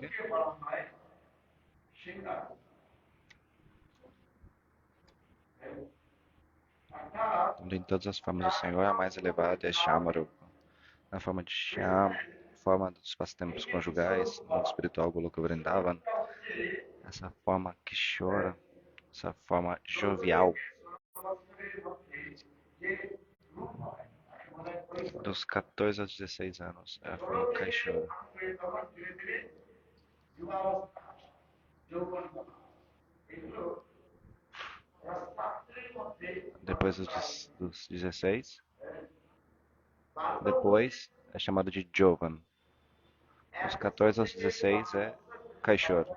quê? Onde em todas as formas do Senhor, a mais elevada é Shamarupa. Na forma de Shyam, forma dos passatempos conjugais, no mundo espiritual Goloka Vrindavan, essa forma que chora, essa forma jovial, dos 14 aos 16 anos, é a forma Kaishora. Depois dos 16, depois é chamado de Jovan. Dos 14 aos 16 é Kaishora.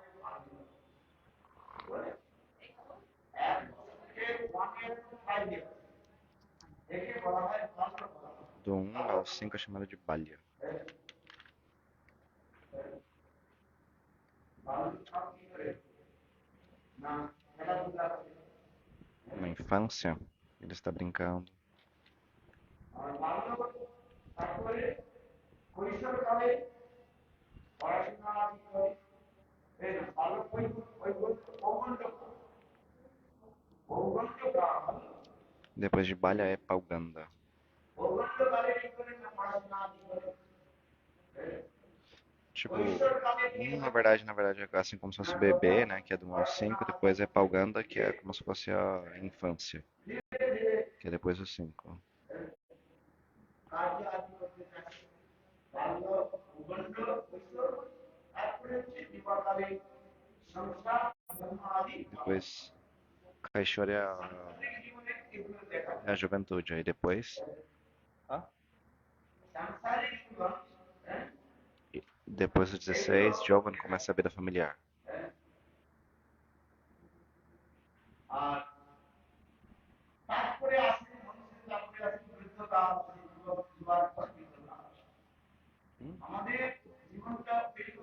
Do 1 ao 5 é chamado de Balya. Na infância, ele está brincando. Depois de Balya é Pauganda. Tipo, na verdade, é assim como se fosse o bebê, né, que é do 1 ao 5, depois é Pauganda, que é como se fosse a infância, que é depois do 5. Depois, Kaishora é a juventude, aí depois... Depois dos 16, Jovan começa a vida familiar.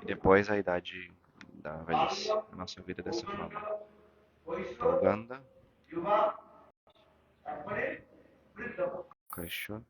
E depois a idade da velhice. A nossa vida dessa forma. Pauganda, Kaishora,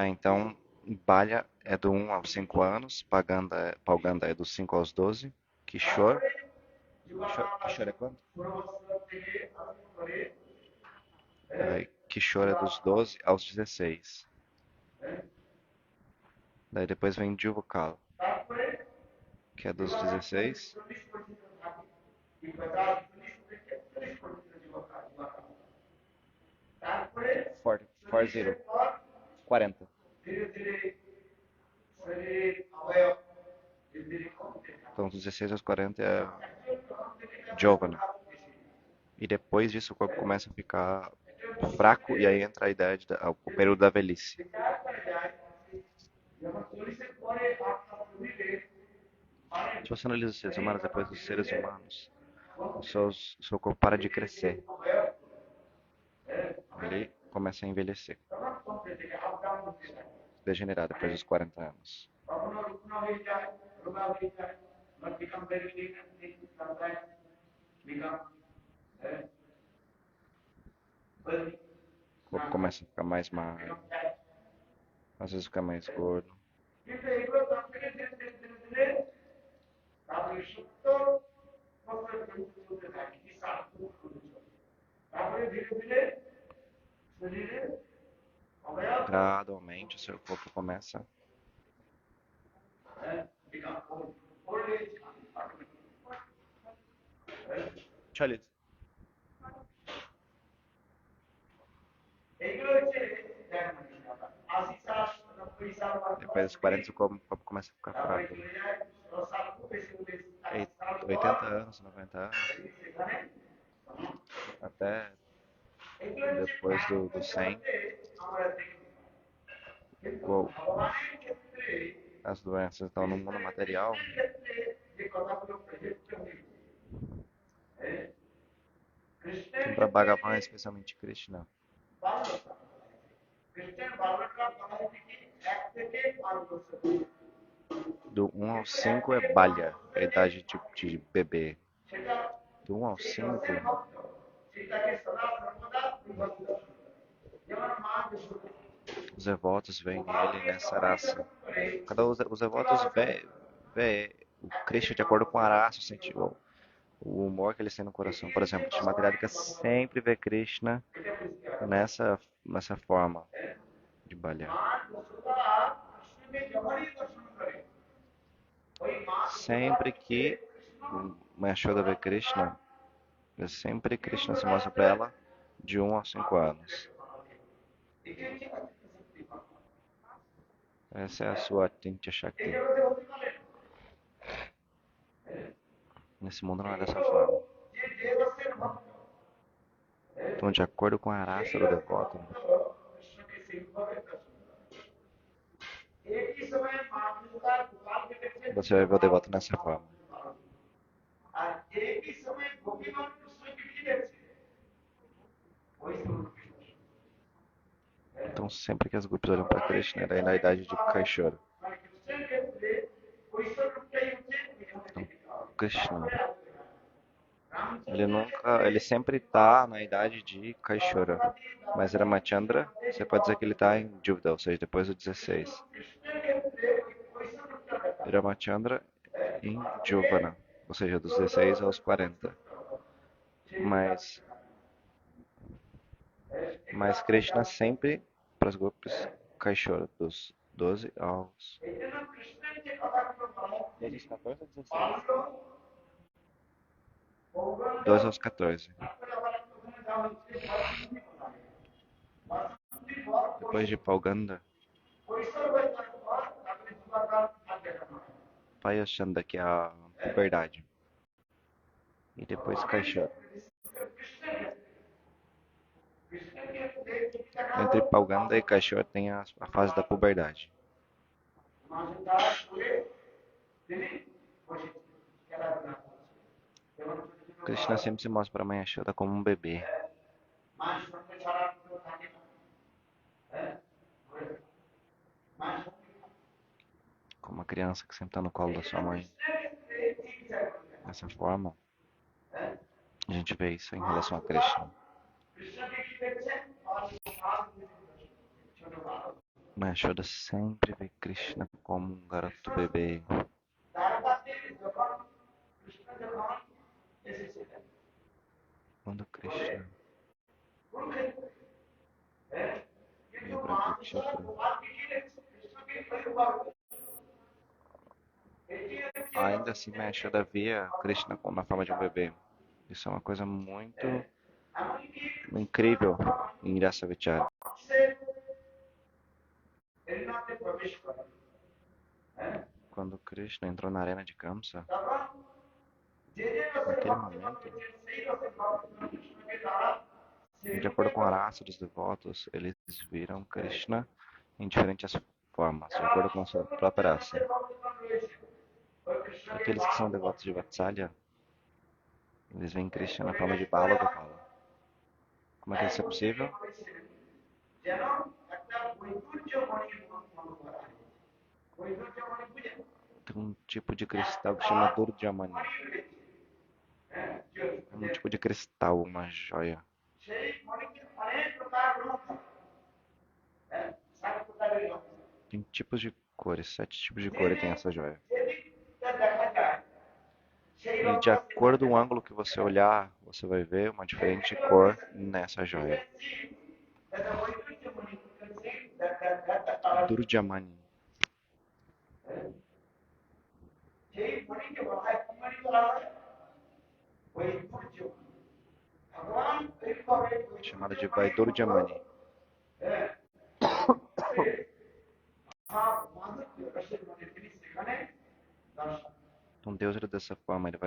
então, Balya é do 1 aos 5 anos, Pauganda é dos 5 aos 12, Kishore é quanto? Kishore é dos 12 aos 16. Daí depois vem Juvakal, que é dos 16. 40. Então, dos 16 aos 40 é Jovana. E depois disso o corpo começa a ficar fraco e aí entra a idade, o período da velhice. Se você analisa os seres humanos, depois dos seres humanos, o seu corpo para de crescer. Ele começa a envelhecer. Degenerar depois dos 40 anos. O corpo começa a ficar mais magro. Às vezes fica mais gordo. Gradualmente o seu corpo começa Chalit. Depois dos 40 o corpo começa a ficar fraco. 80 anos, 90 anos. Até depois do 100, igual as doenças estão no mundo material, para Bhagavan, especialmente Krishna, do 1 ao 5 é Balya, a idade de bebê. Do 1 ao 5, os devotos veem ele nessa raça. Cada os devotos vê o Krishna de acordo com a raça, o humor que eles têm no coração. Por exemplo, Shri Radhika sempre vê Krishna nessa forma de Balya. Sempre que Yashoda vê Krishna, sempre Krishna se mostra para ela de 1 a 5 anos. Essa é a sua Atintya Shakti. Nesse mundo não é dessa forma. Então, de acordo com a raça do devoto, você vai ver o devoto nessa forma. Então, sempre que as gopis olham para Krishna, ele é na idade de Kaishora. Então, Krishna, ele sempre está na idade de Kaishora. Mas Ramachandra, você pode dizer que ele está em dúvida, ou seja, depois do 16. Ramachandra em Jovana, ou seja, dos 16 aos 40. Mas Krishna sempre para as gopis Kaishora, dos 12 aos 14 ou 16? 12 aos 14. Depois de Pauganda, Payashanda, que é a puberdade. E depois Kaishora. Entre Pauganda e Kaishora tem a fase da puberdade. Krishna sempre se mostra para a mãe Yashoda como um bebê. Como uma criança que sempre está no colo da sua mãe. Dessa forma, a gente vê isso em relação a Krishna. Mãe Yashoda sempre vê Krishna como um garoto bebê. Quando Krishna veio para Kurukshetra, ainda assim Mãe Yashoda via Krishna na forma de um bebê. Isso é uma coisa muito incrível em Rasa Vichara. Quando Krishna entrou na arena de Kamsa, naquele momento, de acordo com a raça dos devotos, eles viram Krishna em diferentes formas, de acordo com a sua própria raça. Aqueles que são devotos de Vatsalya, eles veem Krishna na forma de Bala Gopala. Como é que isso é possível? Tem um tipo de cristal que chama Durjamani. É um tipo de cristal, uma joia. Tem tipos de cores, 7 tipos de cores tem essa joia. E de acordo com o ângulo que você olhar, você vai ver uma diferente cor nessa joia. Durjamani. Chamada de Vaidurjamani. Então Deus ele dessa forma, ele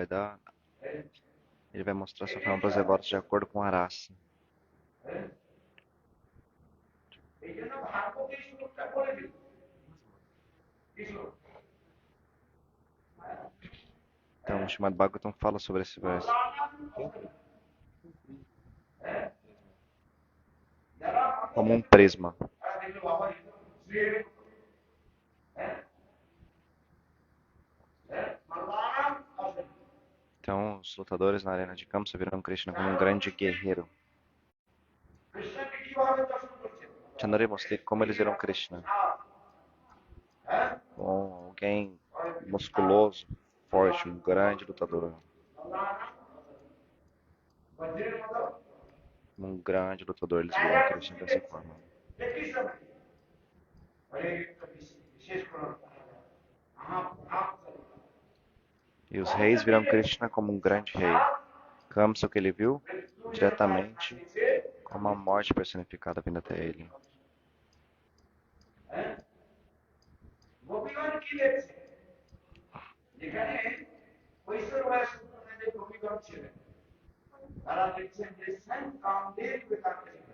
vai mostrar sua forma para os devotos de acordo com a raça. Então, o Srimad Bhagavatam fala sobre esse verso. Como um prisma. Então, os lutadores na arena de Kamsa viram Krishna como um grande guerreiro. Chandari mostrei como eles viram Krishna. Com alguém musculoso, forte, um grande lutador. Um grande lutador, eles viram Krishna dessa forma. E os reis viram Krishna como um grande rei. Kamsa, o que ele viu? Diretamente como a morte personificada vindo até ele.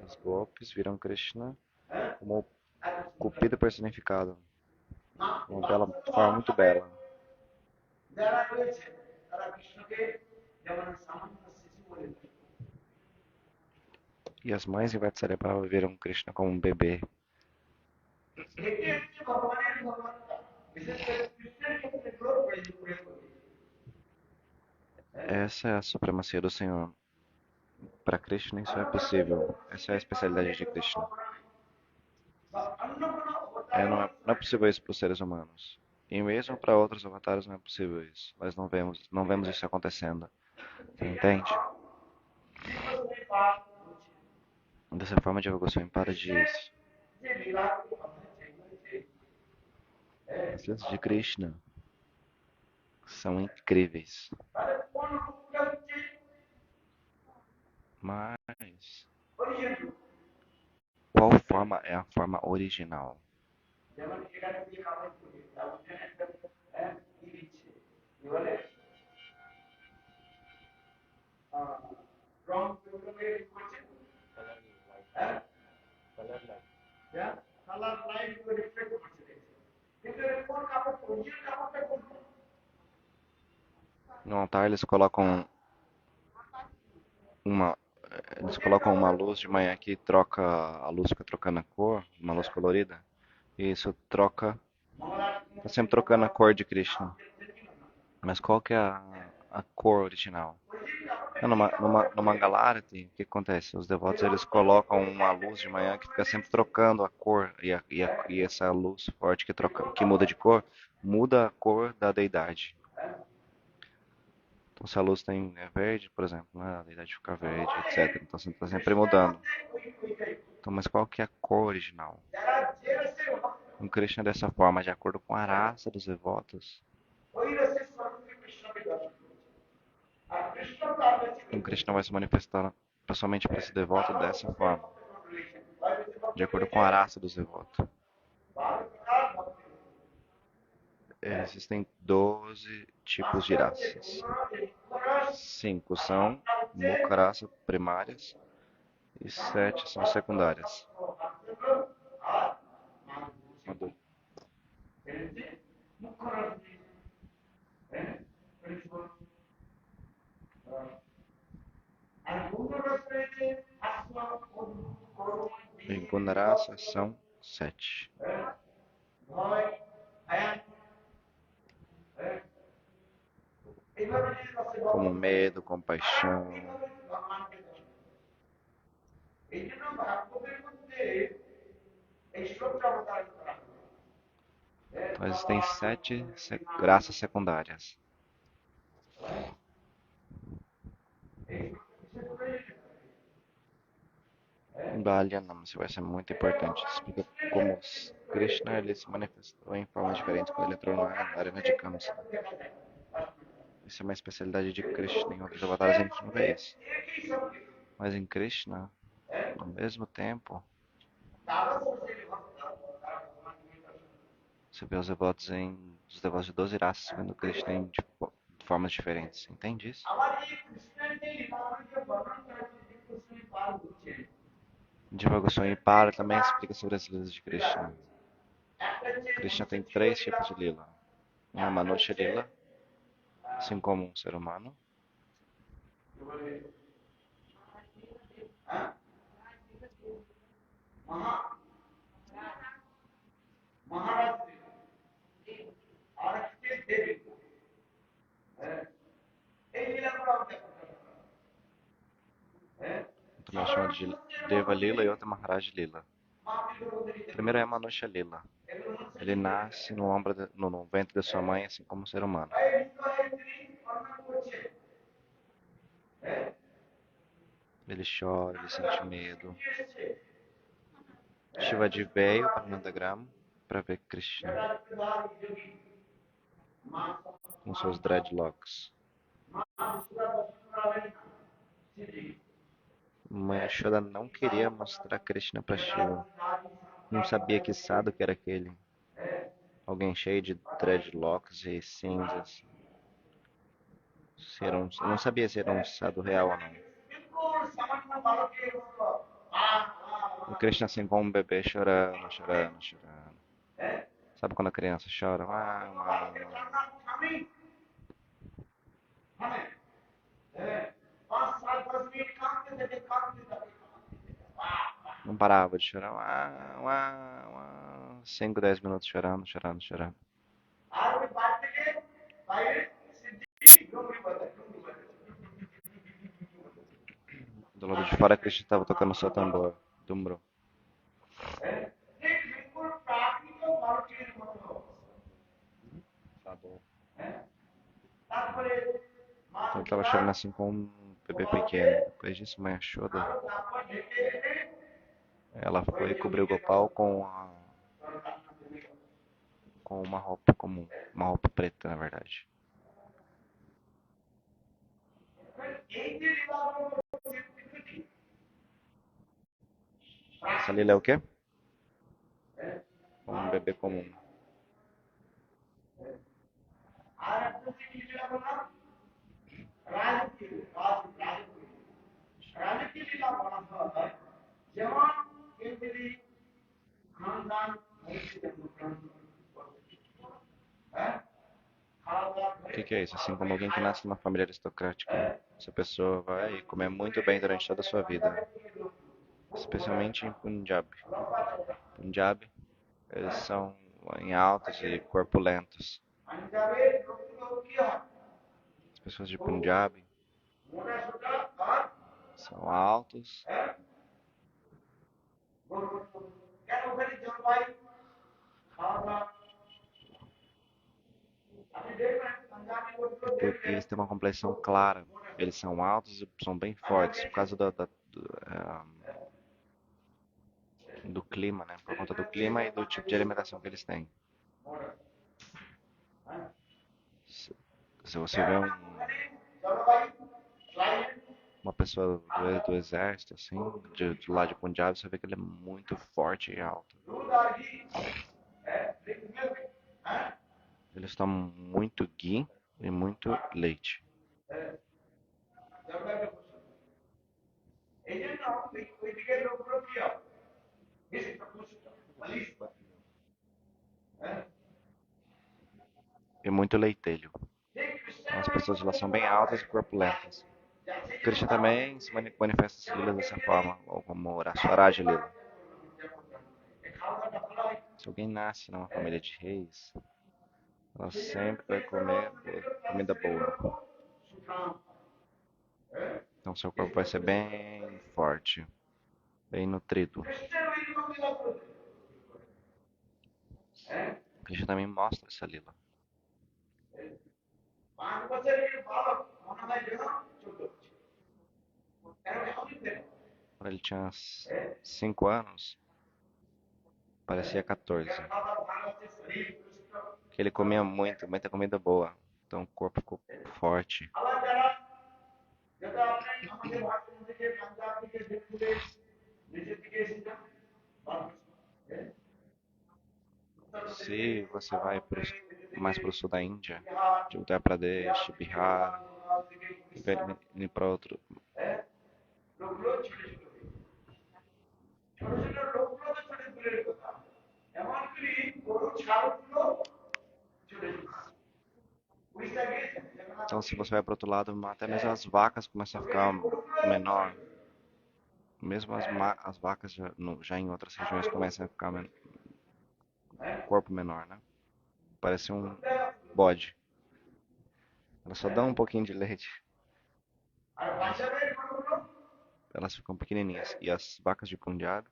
Os gopis viram Krishna como o Cupido personificado. Uma forma muito bela. E as mães em Vatsalya viram Krishna como um bebê. Essa é a supremacia do Senhor. Para Krishna isso é possível. Essa é a especialidade de Krishna. Não é possível isso para os seres humanos. E mesmo para outros avatares não é possível isso. Nós não vemos isso acontecendo. Você entende? Dessa forma, Jiva Goswami para diz: as leis de Krishna são incríveis. Mas qual forma é a forma original? No altar eles colocam uma luz de manhã que troca, a luz fica trocando a cor, uma luz colorida, e isso tá sempre trocando a cor de Krishna. Mas qual que é a cor original? No Mangalarati, o que acontece? Os devotos eles colocam uma luz de manhã que fica sempre trocando a cor, e essa luz forte que muda de cor, muda a cor da deidade. Então, se a luz é verde, por exemplo, né, a deidade fica verde, etc. Então, você está sempre mudando. Então, mas qual que é a cor original? Um Krishna dessa forma, de acordo com a raça dos devotos. Um Krishna vai se manifestar pessoalmente para esse devoto dessa forma, de acordo com a raça dos devotos. Existem 12 tipos de raças. 5 são Mukha raça primárias e 7 são secundárias. Em Gunarasa são 7. Como medo, compaixão. Então existem 7 graças secundárias. Balyanam, isso vai ser muito importante. Explica como Krishna ele se manifestou em formas diferentes quando ele entrou na arena de Kamsa. Isso é uma especialidade de Krishna. Em outros avatares a gente não vê isso. Mas em Krishna, ao mesmo tempo, você vê os devotos de 12 raças vendo Krishna de formas diferentes. Entende isso? Jiva Goswami Para também explica sobre as leis de Krishna. Krishna tem três tipos de lila. Um é Manusha Lila, assim como um ser humano. Outro é chamado de Deva Lila e outro é Maharaj Lila. O primeiro é Manusha Lila. Ele nasce no ventre da sua mãe, assim como um ser humano. Ele chora, ele sente medo. Shivaji veio para Nandagram para ver Krishna com seus dreadlocks. Mãe Yashoda não queria mostrar Krishna para Shiva. Não sabia que sado que era aquele. Alguém cheio de dreadlocks e cinzas. Não sabia se era um sado real ou não. O Krishna assim como um bebê chorando, chorando, chorando. Sabe quando a criança chora? Não parava de chorar. 5, 10 minutos chorando, chorando, chorando. Do lado de fora, Krishna estava tocando seu tambor, dumbro. Então, ele estava chorando assim com um bebê pequeno. Depois disso, Mãe Yashoda, ela foi cobrir o Gopal com uma roupa comum, uma roupa preta, na verdade. Essa lila é o quê? Um bebê comum. O que é isso? Assim como alguém que nasce numa família aristocrática. Essa pessoa vai comer muito bem durante toda a sua vida. Especialmente em Punjab. Punjab, eles são em altos e corpulentos. As pessoas de Punjab são altos. Porque eles têm uma complexão clara. Eles são altos e são bem fortes por causa do clima, né? Por conta do clima e do tipo de alimentação que eles têm. Se você vê uma pessoa do exército, assim, de lá de Punjab, você vê que ele é muito forte e alto. Eles tomam muito ghee e muito leite. E muito leitelho. Então, as pessoas de lá são bem altas e corpulentas. Krishna também se manifesta as lilas dessa forma, ou como Swaraj Lila. Se alguém nasce numa família de reis, ela sempre vai comer comida boa. Então seu corpo vai ser bem forte, bem nutrido. Krishna também mostra essa lila. Quando ele tinha 5 anos, parecia 14. Que ele comia muita comida boa. Então o corpo ficou forte. Se você vai mais para o sul da Índia, de Uttar Pradesh, Bihar, e para outro. Então, se você vai para outro lado, até mesmo as vacas começam a ficar menor. Mesmo as vacas já em outras regiões começam a ficar corpo menor, né? Parece um bode. Elas só dão um pouquinho de leite. Elas ficam pequenininhas. E as vacas de punjado,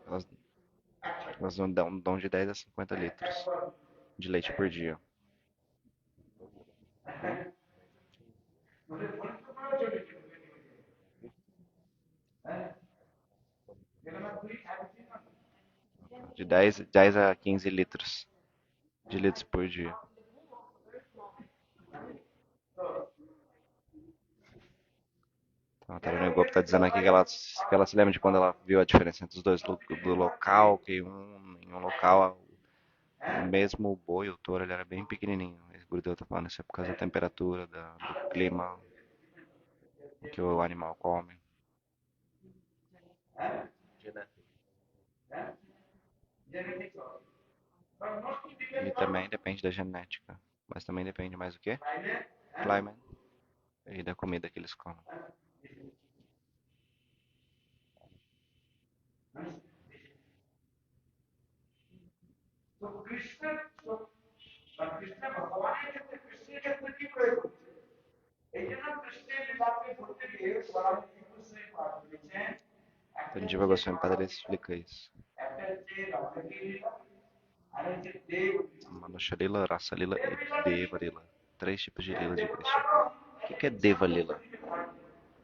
elas, elas dão de 10 a 50 litros de leite por dia. De 10 a 15 litros de litros por dia. Então, a Tarana Gopi está dizendo aqui que ela se lembra de quando ela viu a diferença entre os dois do local, que em um local, mesmo o boi, o touro, ele era bem pequenininho. O Gurudeu está falando isso é por causa da temperatura, do clima que o animal come. E também depende da genética. Mas também depende mais do que? Climate e da comida que eles comem. Então, Jiva Goswami Padre explica isso. Manusha Lila, Rasa Lila e Deva Lila. 3 tipos de Lila de Krishna. O que é Deva Lila?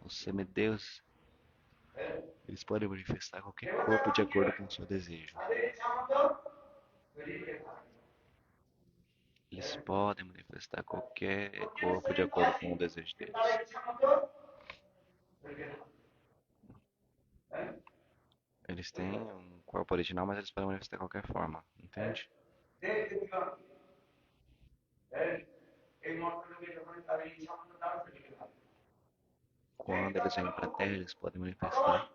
Os semideus, eles podem manifestar qualquer corpo de acordo com o seu desejo. Eles podem manifestar qualquer corpo de acordo com o desejo deles. Eles têm um corpo original, mas eles podem manifestar de qualquer forma, entende? Quando eles vêm para a Terra, eles podem manifestar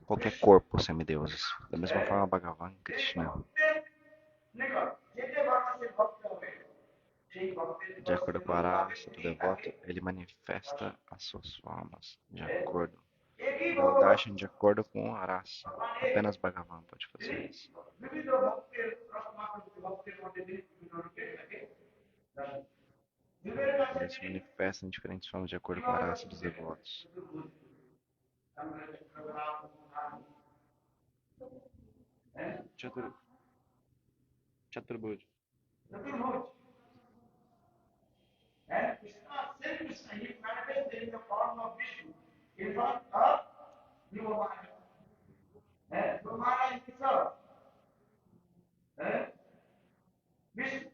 qualquer corpo semideuses. Da mesma forma, Bhagavan Krishna, de acordo com a raça do devoto, ele manifesta as suas formas de acordo. O darshan de acordo com a raça. Apenas Bhagavan pode fazer isso. Eles se manifestam em diferentes formas de acordo com a raça dos devotos. Chaturbuj. And Krishna, same Krishna, he manifested in the form of Vishnu, in front of Dhruva Maharaj. And Dhruva Maharaj himself, Vishnu.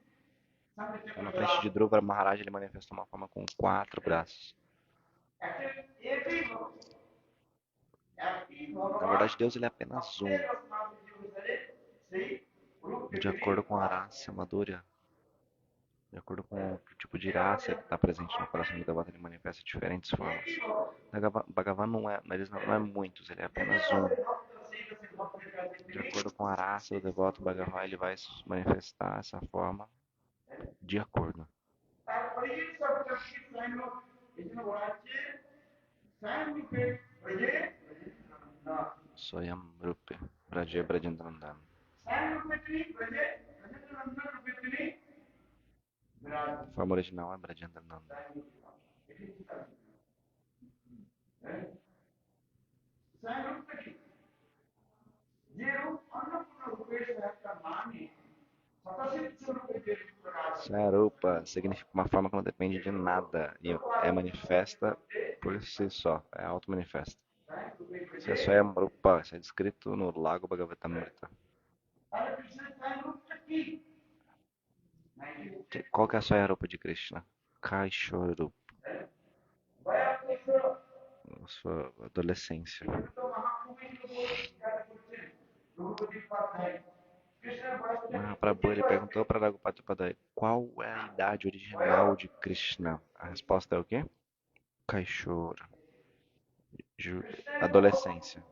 Na frente de Dhruva Maharaj, ele manifesta uma forma com 4 braços. Na verdade, Deus ele é apenas um. De acordo com a raça madura, de acordo com o tipo de raça que está presente no coração do devoto, ele manifesta diferentes formas. Bhagavan não é muitos, ele é apenas um. De acordo com a raça do devoto, Bhagavan ele vai manifestar essa forma de acordo. Soyam Rupi, Braja Brajendrandan. A forma original é Brajendrananda. Sarupa significa uma forma que não depende de nada e é manifesta por si só, é auto-manifesta. Isso é Swayamrupa, isso é descrito no Lago Bhagavatamrita. Qual que é a Swayamrupa de Krishna? Kaishorupa. Sua adolescência. Mahaprabhu ele perguntou para Raghupati Padai qual é a idade original de Krishna. A resposta é o quê? Kaishora. Adolescência.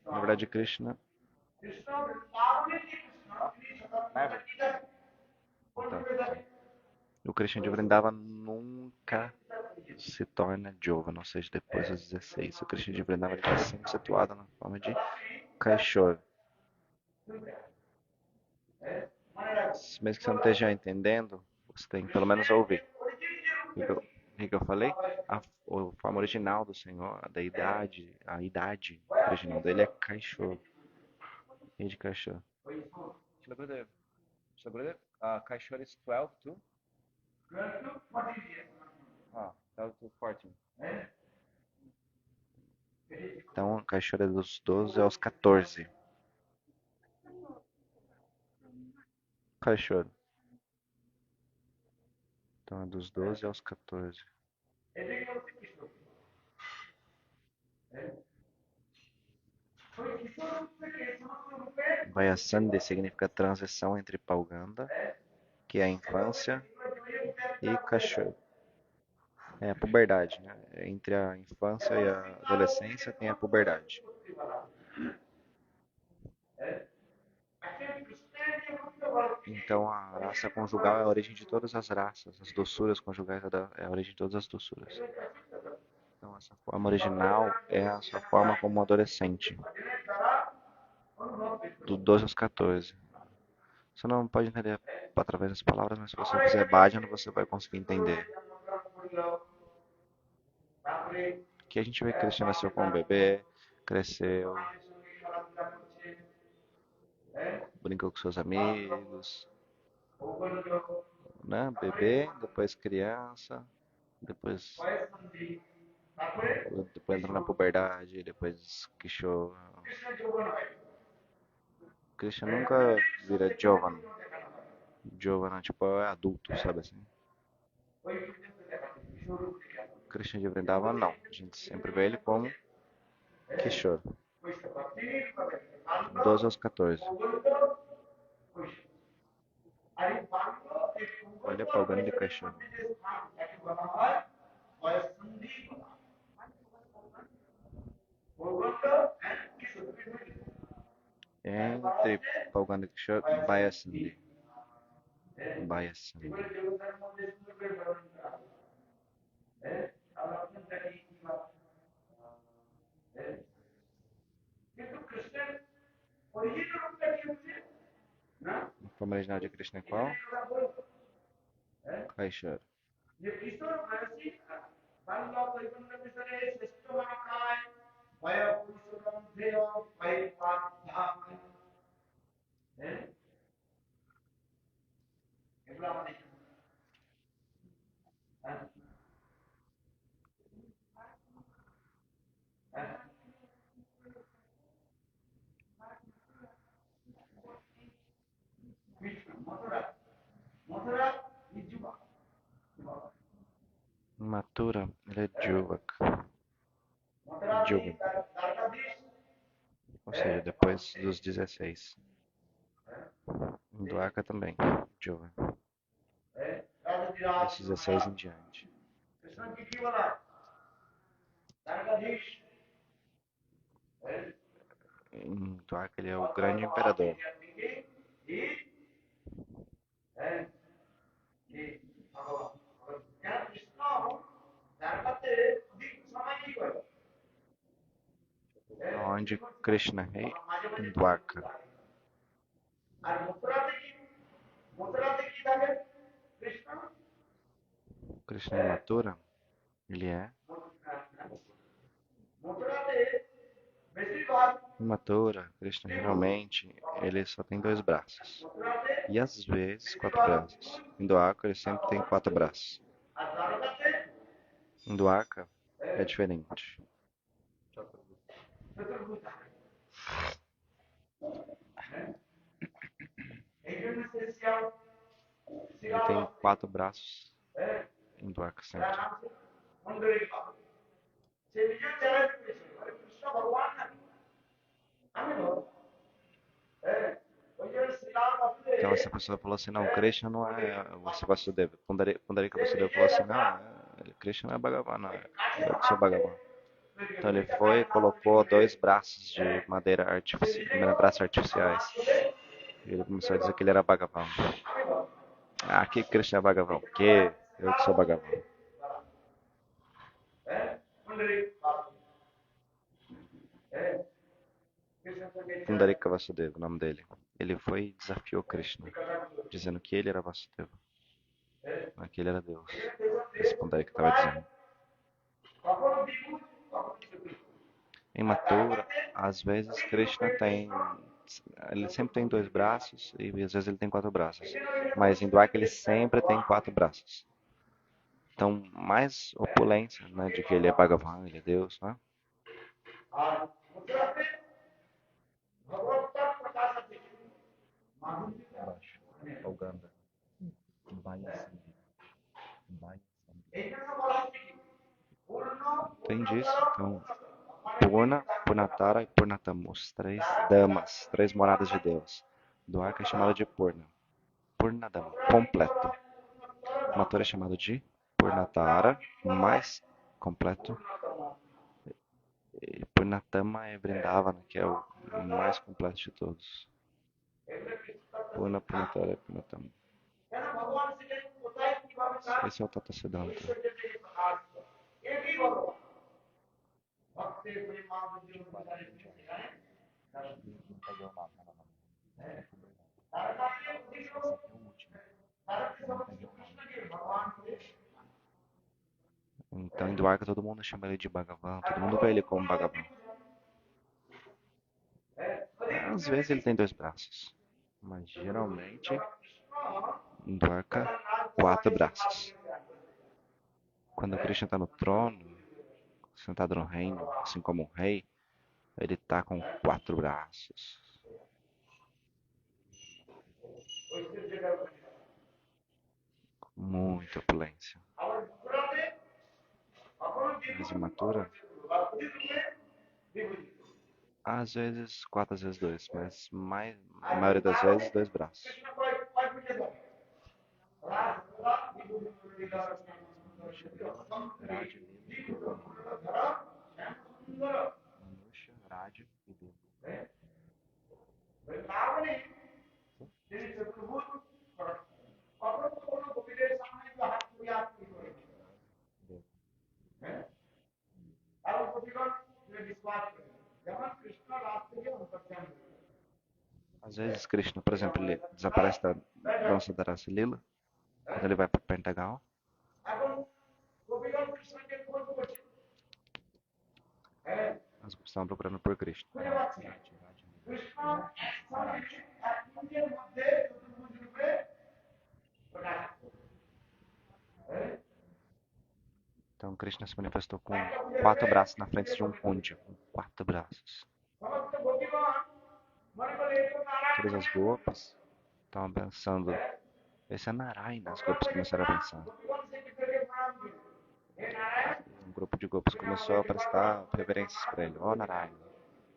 Na verdade, Krishna. Então, o Krishna de Vrindavan nunca se torna Jovana, ou seja, depois dos 16. O Krishna de Vrindavan está sempre situado na forma de Kaishor. Mesmo que você não esteja entendendo, você tem que pelo menos ouvir. O que eu falei? A forma original do Senhor, a idade original dele é Kaishor. Rei de Kaishor. Kaishor is 12 to? 12 to 14. Então, Kaishor é dos 12 aos 14. Kaishor. Então, é dos 12 aos 14. Vayasandhi significa transição entre Pauganda, que é a infância, e Kaishor. É a puberdade, né? Entre a infância e a adolescência tem a puberdade. Então a raça conjugal é a origem de todas as raças. As doçuras conjugais é a origem de todas as doçuras. Então essa forma original é a sua forma como adolescente. Do 12 aos 14. Você não pode entender através das palavras, mas se você fizer bhajana, você vai conseguir entender. Que a gente vê que Krishna nasceu como bebê, cresceu, brincou com seus amigos, né? Bebê, depois criança, depois entra na puberdade, depois Kishore. Krishna nunca vira Jovana. Jovana, tipo, é adulto, sabe assim? Krishna de Vrindavan, não. A gente sempre vê ele como Kishore. 12 aos 14. Olha para o grande Kishore. Entre Pauganda e Kishore, Vayasandhi. A forma original de Krishna é qual? Kaishor. Mathura, ele é Juvak. Ou seja, depois dos 16. Dwarka também, Juvak. Dos 16 em diante. Em Dwarka ele é o grande imperador. Onde Krishna é rei? Em Dwarka. Krishna em Mathura, ele é em Mathura, Krishna geralmente ele só tem 2 braços. E às vezes 4 braços. Em Dwarka ele sempre tem 4 braços. Em Dwarka é diferente. Ele tem 4 braços em Dwarka sempre. Então essa pessoa falou assim, não, Krishna não é você Vasudeva. Pundarika Vasudeva falou assim, não, Krishna não é Bhagavan, não é o seu Bhagavan. Então ele foi e colocou dois braços de madeira braços artificiais. E ele começou a dizer que ele era Bhagavan. Ah, que Krishna é Bhagavan? O quê? Eu que sou Bhagavan. Pundarika Vasudeva, o nome dele. Ele foi e desafiou Krishna, dizendo que ele era Vasudeva, não que ele era Deus. Esse Pundarika estava dizendo. Em Mathura, às vezes Krishna tem, ele sempre tem dois braços e às vezes ele tem quatro braços. Mas em Dwarka ele sempre tem quatro braços. Então, mais opulência, né, de que ele é Bhagavan, ele é Deus, né? Abaixo, Uganda. Entende isso? Então, Purna, Purnatara e Purnatama, os três damas, três moradas de Deus. Dwarka é chamado de Purna. Purnadama, completo. Mathura é chamado de Purnatara, mais completo. E Purnatama é Vrindavana, que é o mais completo de todos. Purna, Purnatara e Purnatama. Esse é o Tata Siddhanta. Então em Dwarka todo mundo chama ele de Bhagavan, todo mundo vê ele como Bhagavan. Às vezes ele tem dois braços, mas geralmente em Dwarka, quatro braços. Quando Krishna está no trono, sentado no reino, assim como um rei, ele está com quatro braços. Muita opulência. Mas em Mathura, às vezes quatro, às vezes dois, mas a maioria das vezes dois braços. Manusha, Raja e Deva. Às vezes Krishna, por exemplo, ele desaparece da dança da Rasa Lila, quando ele vai para Pentagal. As grupos estavam procurando por Krishna. Então Krishna se manifestou com quatro braços na frente de um kunja, com quatro braços. Todas as gopas estavam pensando, esse é Narayana. As gopas começaram a pensar. Um grupo de gopas começou a prestar reverências para ele. Ó Narayana,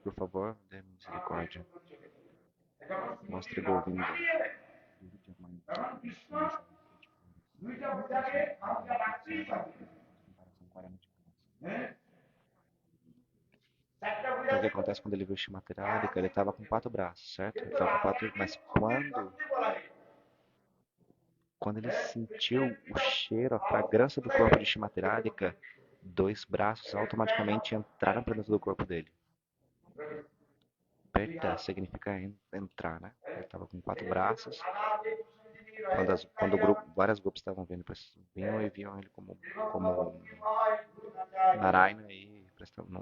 por favor, dê misericórdia. Mostre Govinda. Então, o que acontece quando ele viu Shimateralika? Ele estava com quatro braços, certo? Ele estava com quatro, mas quando ele sentiu o cheiro, a fragrância do corpo de Shimateralika, dois braços automaticamente entraram para dentro do corpo dele. Perta significa entrar, né? Ele estava com quatro braços. Quando várias grupos estavam vendo, vinham e viam ele como Narayana e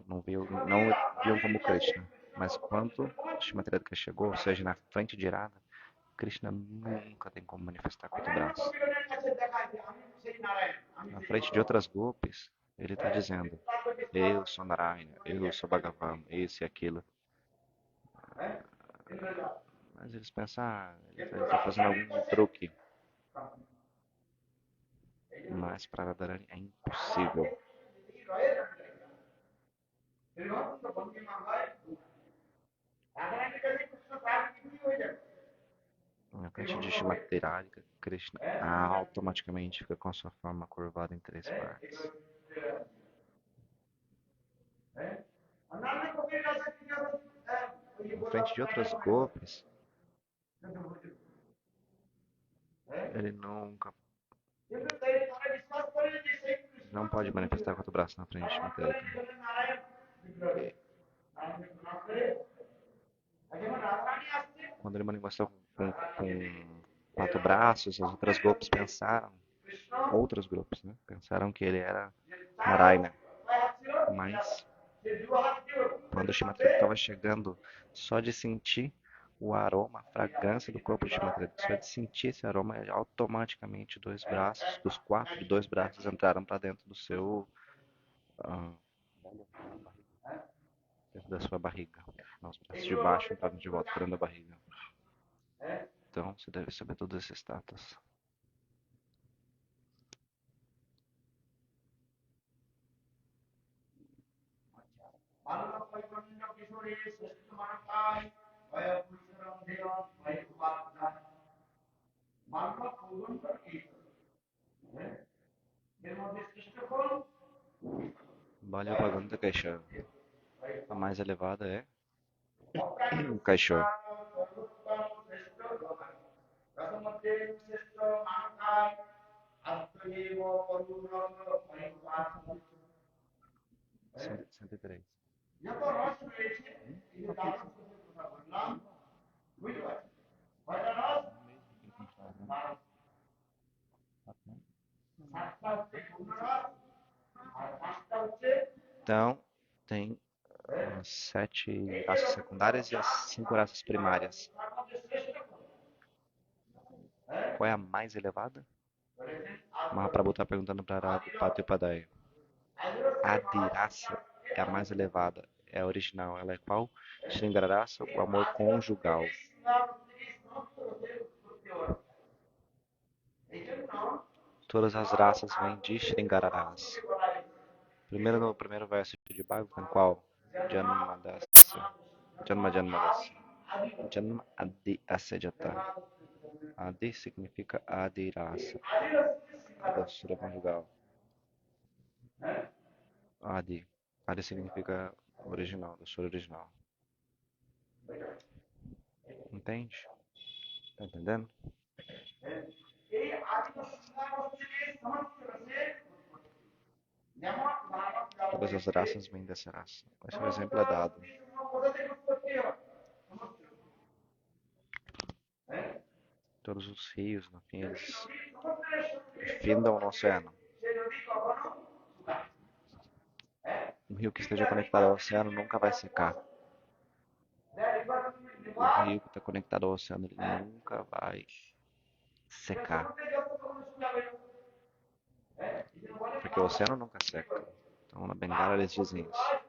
não viam como Krishna. Mas quando Shimateralika chegou, ou seja, na frente de Radha, Krishna nunca tem como manifestar quatro braços. Na frente de outras gopis, ele está dizendo, eu sou Narayana, eu sou Bhagavan, esse e aquilo. Mas eles pensam, ele está fazendo algum truque. Mas para Radharani é impossível. Na frente de Shimateralika, Krishna automaticamente fica com a sua forma curvada em três partes. Na frente de outras golpes, ele nunca não pode manifestar quatro braços na frente de Mitreta. Quando ele manifestou com quatro braços, as outras golpes pensaram, outros grupos, né, pensaram que ele era Narayana. Mas quando o Shimatrita estava chegando, só de sentir o aroma, a fragrância do corpo de Shimatrita, só de sentir esse aroma, automaticamente dois braços, dos quatro, dois braços entraram para dentro do seu, ah, dentro da sua barriga. Os braços de baixo entraram de volta para dentro da barriga. Então você deve saber todos esses status. Balya Bhagavanta Kaishava. A mais elevada é Kaishava. Cento e três. Então, tem as 7 raças secundárias e as 5 raças primárias. Qual é a mais elevada? Mahaprabhu está perguntando para Pati Upadaya. A Adirasa é a mais elevada, é a original. Ela é qual? Shringarasa, o amor conjugal. Todas as raças vêm de Shringararasa. Primeiro no primeiro verso de Bhagavatam, qual? Janmadasya. Janmadasya. Janma Adi Asyajata. Adi significa Adirasa, a doçura conjugal. Adi. Adi significa original, doçura original. Entende? Tá entendendo? Todas as raças vêm dessa raça. Esse exemplo é dado. Todos os rios, no fim, eles findam no oceano. Um rio que esteja conectado ao oceano nunca vai secar. O rio que está conectado ao oceano, ele nunca vai secar. Porque o oceano nunca seca. Então, na Bengala, eles dizem isso.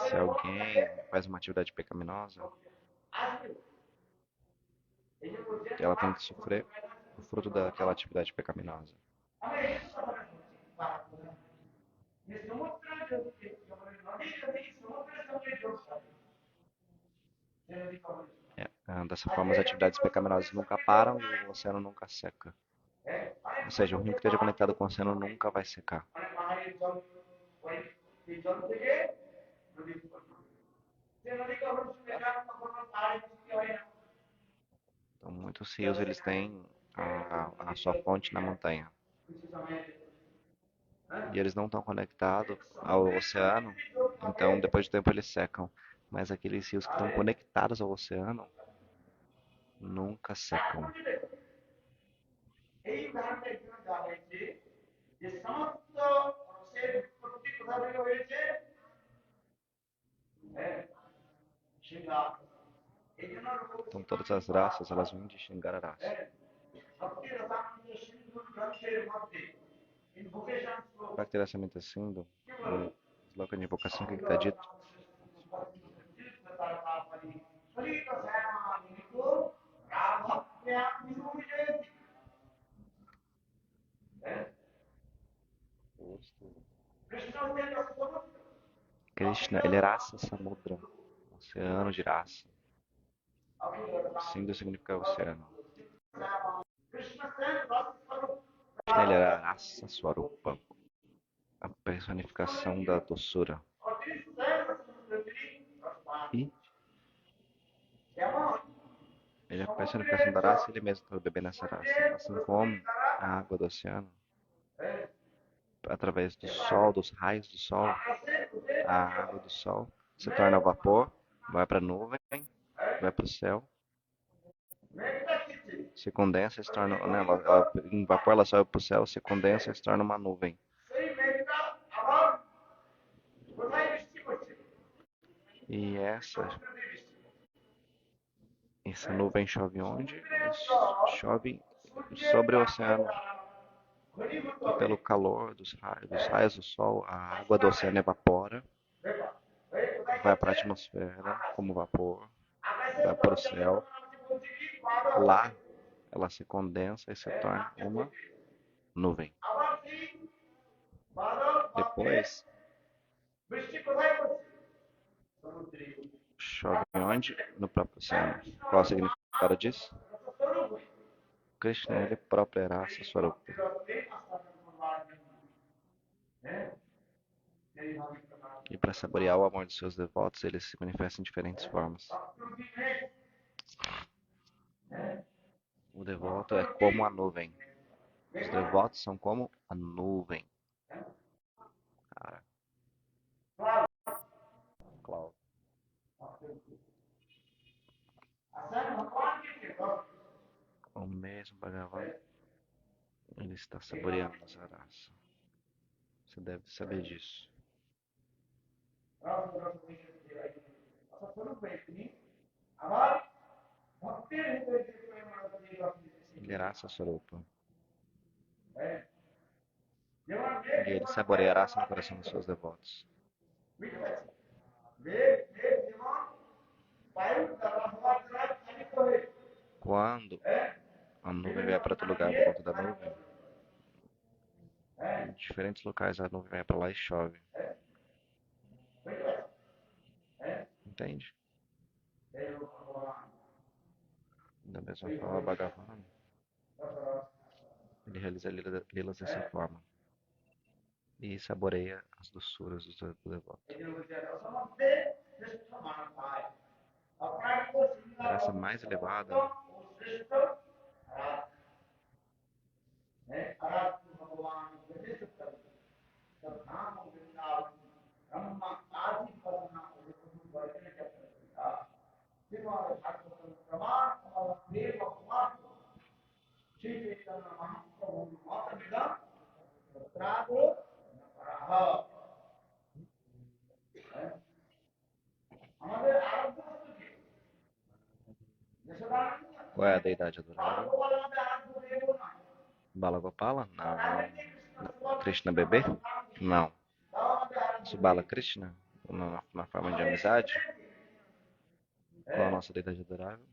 Se alguém faz uma atividade pecaminosa, ela tem que sofrer o fruto daquela atividade pecaminosa. Dessa forma, as atividades pecaminosas nunca param e o oceano nunca seca. Ou seja, o rio que esteja conectado com o oceano nunca vai secar. Então, muitos rios eles têm a sua fonte na montanha. E eles não estão conectados ao oceano, então depois de tempo eles secam. Mas aqueles rios que estão conectados ao oceano nunca secam. Então todas as raças elas vêm de Shringararasa. Bhakti-rasamrita Sindhu, no sloka de invocação, o que está dito? Krishna, ele é Rasa Samudra, oceano de raça. Sindhu significa oceano. Krishna, ele era Rasa Swarupa, a personificação da doçura. E ele é a personificação da raça, ele mesmo estava bebendo essa raça. Assim como a água do oceano, através do sol, dos raios do sol, a água do sol se torna vapor, vai para a nuvem, vai para o céu, se condensa e se torna, né, em vapor ela sobe para o céu, se condensa e se torna uma nuvem. E essa nuvem chove onde? Chove sobre o oceano. E pelo calor dos raios do sol, a água do oceano evapora, vai para a atmosfera como vapor, vai para o céu. Lá ela se condensa e se torna uma nuvem. Depois chove onde? No próprio oceano. Qual o significado disso? Krishna, ele próprio é Rasa Swarupa. E para saborear o amor de seus devotos, ele se manifesta em diferentes formas. O devoto é como a nuvem. Os devotos são como a nuvem. Cara. Cloud. O mesmo Bhagavan, ele está saboreando essa raça. Você deve saber disso. Ele é Rasa Swarupa. E ele saboreia a raça no coração dos seus devotos. Quando a nuvem vai para outro lugar por conta da nuvem, em diferentes locais a nuvem vai para lá e chove. Entende? Da mesma forma, Bhagavan, ele realiza lilas dessa forma e saboreia as doçuras do devoto. A raça mais elevada qual é a deidade adorável? Balagopala? Não. Krishna bebê? Não. Subala Krishna? Na forma de amizade? Qual a nossa deidade adorável?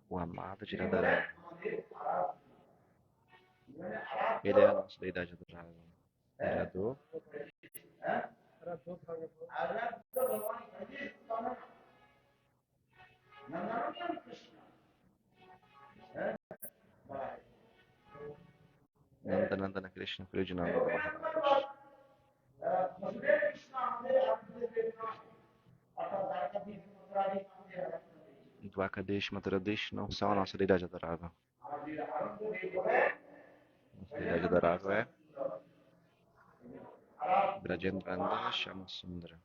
O amado de Radharani. Ele é a nossa deidade adorável. Radho. Nanda Krishna, filho de Nanda Maharaj. Dwakadesh, Maturadesh não são a nossa deidade adorável. Nossa deidade adorável é Brajendrana Shamasundra.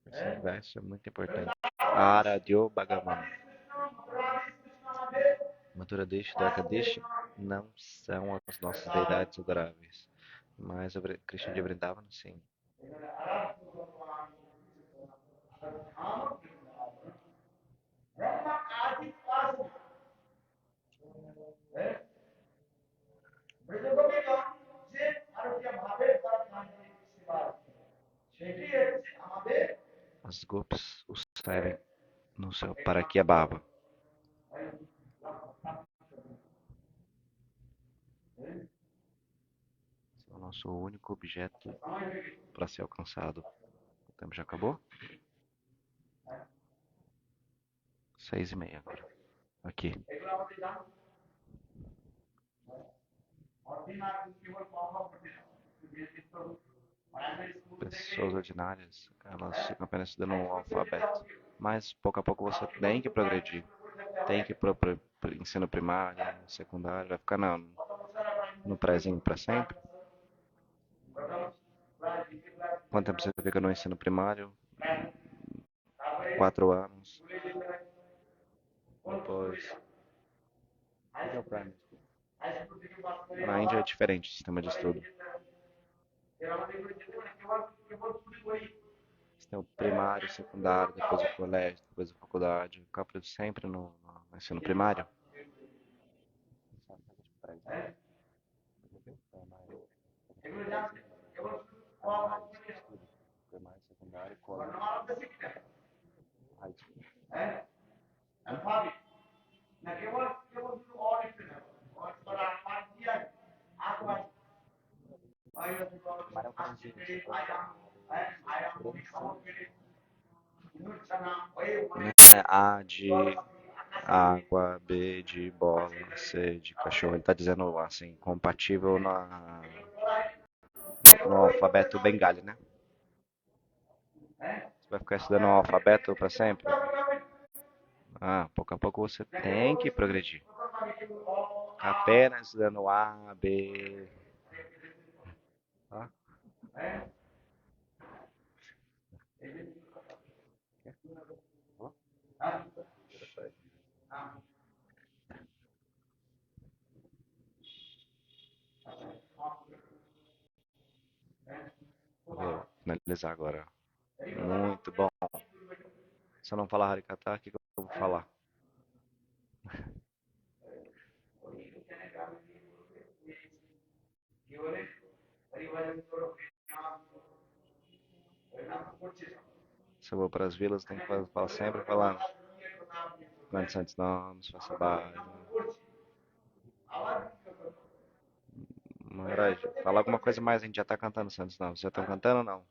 Esse verso é muito importante. Aradhyo Bhagavan. Maturadesh e Dwakadesh não são as nossas deidades adoráveis. Mas o Krishna de Vrindavan, sim. As gopis os servem no seu Parakyabhava. nosso único objeto para ser alcançado. O tempo já acabou? 6:30 agora. Aqui. Pessoas ordinárias, elas ficam apenas estudando o alfabeto. Mas pouco a pouco você tem que progredir. Tem que ir pro ensino primário, secundário, vai ficar no prézinho para sempre. Quanto tempo você fica no ensino primário? 4 anos. Depois. O que é o primary school? Na Índia é diferente o sistema de estudo. Você tem o primário, o secundário, depois o colégio, depois a faculdade. Ficar sempre no ensino primário. Primário, secundário, colégio, high school. A de água, B de bola, C de cachorro. Ele tá dizendo assim, compatível no alfabeto bengali, né? Você vai ficar estudando o alfabeto para sempre? Pouco a pouco você tem que progredir. Apenas estudando A, B. Tá? Vou finalizar agora. Muito bom. Se eu não falar Harikata, o que eu vou falar? Se eu vou para as vilas, tem que falar sempre falando. Grande Santos Nomes, faça barra. Maharaj, fala alguma coisa mais, a gente já tá cantando Santos Nomes. Já estão cantando ou não?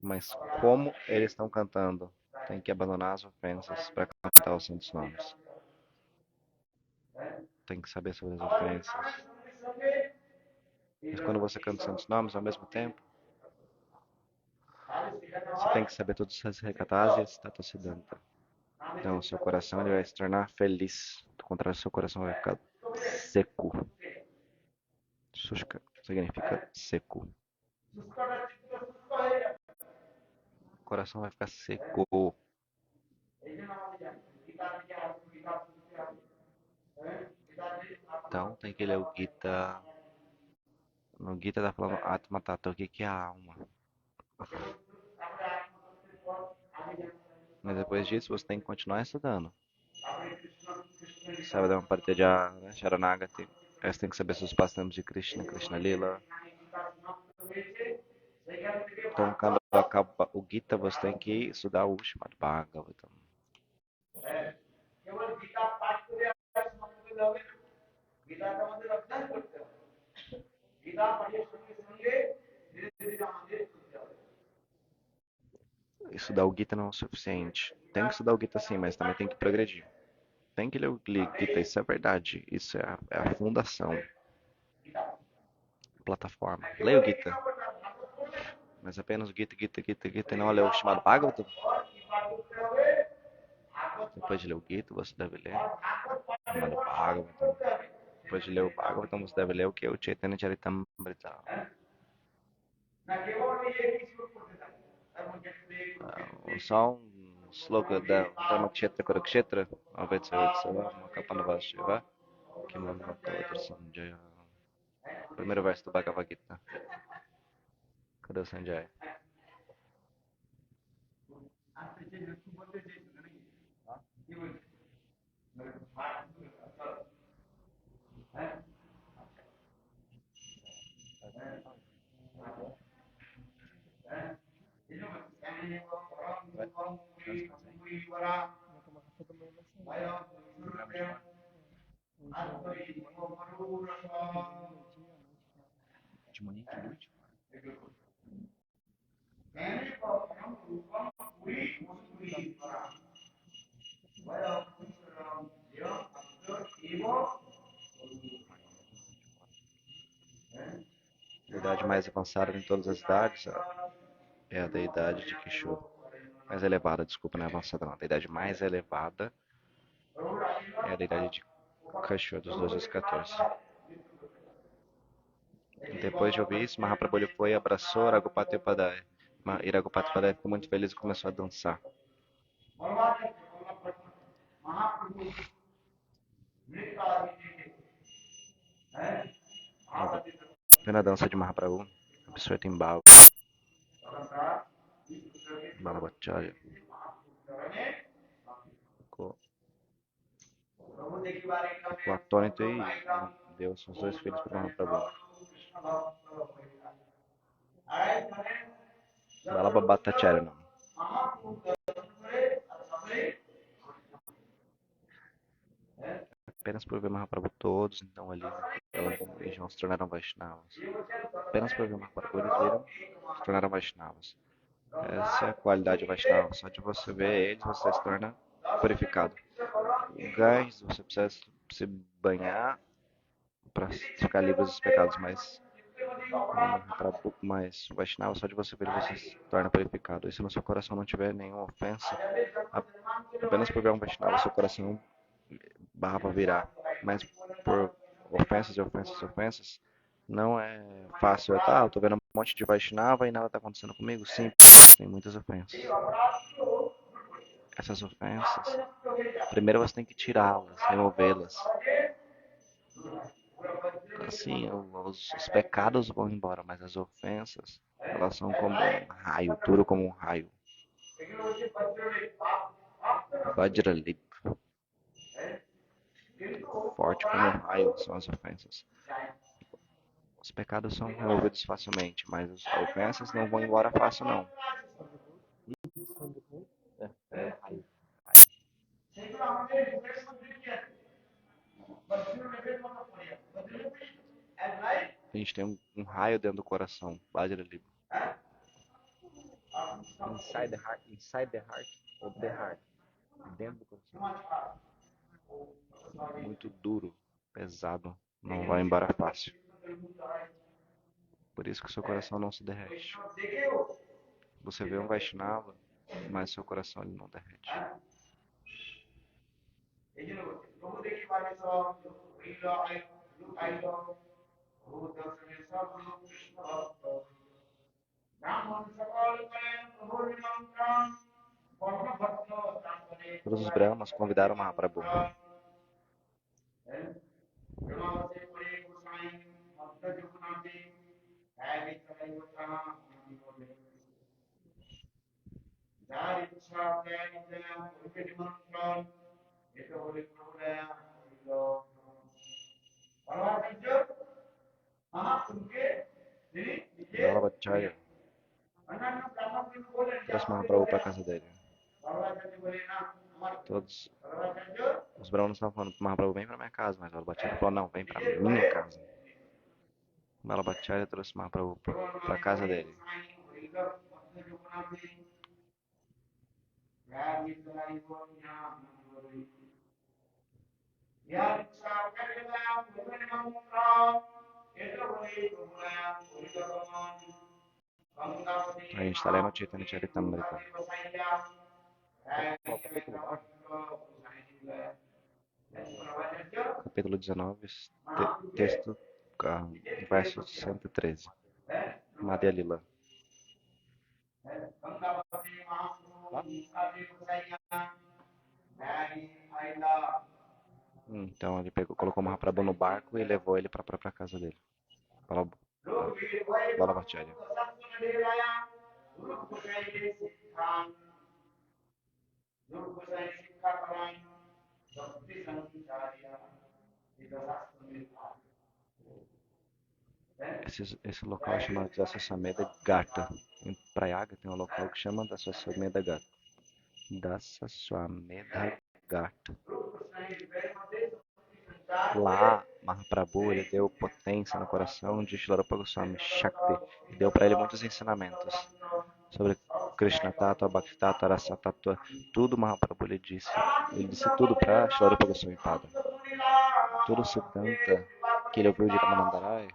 Mas como eles estão cantando? Tem que abandonar as ofensas para cantar os Santos Nomes. Tem que saber sobre as ofensas. Mas quando você canta os Santos Nomes ao mesmo tempo, você tem que saber todos os recatais e Tato Siddhanta. Então, seu coração ele vai se tornar feliz. Do contrário, seu coração vai ficar seco. Sushka significa seco. O coração vai ficar seco. Então, tem que ler o Gita. No Gita tá falando Atma Tata, o que é a alma? Mas depois disso, você tem que continuar estudando. Sabadam Parteja, Sharanagati. Aí você tem que saber sobre os passatempos de Krishna, Krishna Lila. Então, quando acaba o Gita, você tem que estudar o Srimad Bhagavatam. Estudar o Gita não é o suficiente. Tem que estudar o Gita sim, mas também tem que progredir. Tem que ler o Gita, isso é verdade. Isso é a fundação. Plataforma. Leia o Gita. Mas apenas o Gita e não ler o Srimad Bhagavatam. Depois de ler o Gita, você deve ler o Srimad Bhagavatam. Depois de ler o Bhagavatam, você deve ler o que? O Chaitanya Charitamrita. Só um slogan da Dharmakshetra Kurukshetra, Avetsavam, Makapanavashiva, Kimanatava Sanjaya. Primeiro verso do Bhagavad Gita. Cadê o Sanjaya? De manhã e de noite. A idade mais avançada em todas as idades é a da idade de Kishore. Mais elevada, desculpa, não é avançada não. A idade mais elevada é a da idade de Kishore, dos 12 aos 14. E depois de ouvir isso, Mahaprabhu ele foi e abraçou Raghupati Upadhyaya. E Raghupati Upadhyaya ficou muito feliz e começou a dançar. Vendo a dança de Mahaprabhu, absorto em bhava, Balabhacharya ficou atônito e deu seus 2 filhos para Mahaprabhu. Balabhacharya não. Apenas por ver Mahaprabhu todos, então ali naquela região se tornaram Vaishnavas. Apenas por ver Mahaprabhu eles viram, se tornaram Vaishnavas. Essa é a qualidade Vaishnava. Só de você ver eles, você se torna purificado. Gás, você precisa se banhar para ficar livre dos pecados, mas Vaishnava, só de você ver você se torna purificado. E se no seu coração não tiver nenhuma ofensa, apenas por ver um Vaishnava, seu coração barra para virar. Mas por ofensas e ofensas e ofensas, não é fácil. Eu tô vendo um monte de Vaishnava e nada tá acontecendo comigo. Sim, tem muitas ofensas. Essas ofensas, primeiro você tem que tirá-las, removê-las. Assim, os pecados vão embora, mas as ofensas, elas são como um raio, duro como um raio. Vajralip. Forte como um raio são as ofensas. Os pecados são removidos facilmente, mas as ofensas não vão embora fácil, não. A gente tem um raio dentro do coração, Vajralip. Inside the heart of the heart. Dentro do coração. Muito duro, pesado, não vai embora fácil. Por isso que seu coração não se derrete. Você vê um Vaishnava, mas seu coração ele não derrete. Todos os Brahmas convidaram Mahaprabhu. Balabhacharya trouxe Mahaprabhu para a casa dele. Todos os brahmanos estavam falando para Mahaprabhu, vem para minha casa, mas Balabhacharya falou, não, vem para minha casa. Balabhacharya trouxe Mahaprabhu para a casa dele. A gente está lendo o Chaitanya Charitamrita. Capítulo 19, texto, verso 113. Madhya Lila. Então ele colocou Mahaprabhu no barco e levou ele para a própria casa dele. Balabhacharya. Esse local é chamado de Dasasameda Gata. Em Prayaga tem um local que chama Dasasameda Gata. Dasasameda Gata. Lá, Mahaprabhu, ele deu potência no coração de Shilapa Goswami Shakti e deu para ele muitos ensinamentos sobre Krishna Tattva, Bhakti Tattva, Rasa Tattva, tudo Mahaprabhu ele disse tudo para Shilapa Goswami Pada. Todo o Siddhanta que ele ouviu de Ramanandarai,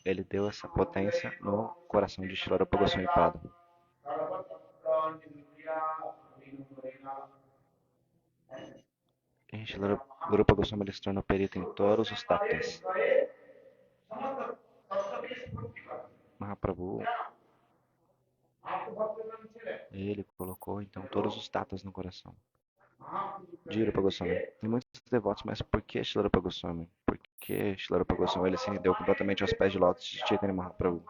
ele deu essa potência no coração de Shilapa Goswami Pada. E Shilapa Goswami ele se tornou perito em todos os tattvas. Mahaprabhu, ele colocou então todos os tattvas no coração de Rupa Goswami. Tem muitos devotos, mas por que Srila Rupa Goswami? Por que Srila Rupa Goswami ele se rendeu completamente aos pés de lótus de Chaitanya Mahaprabhu?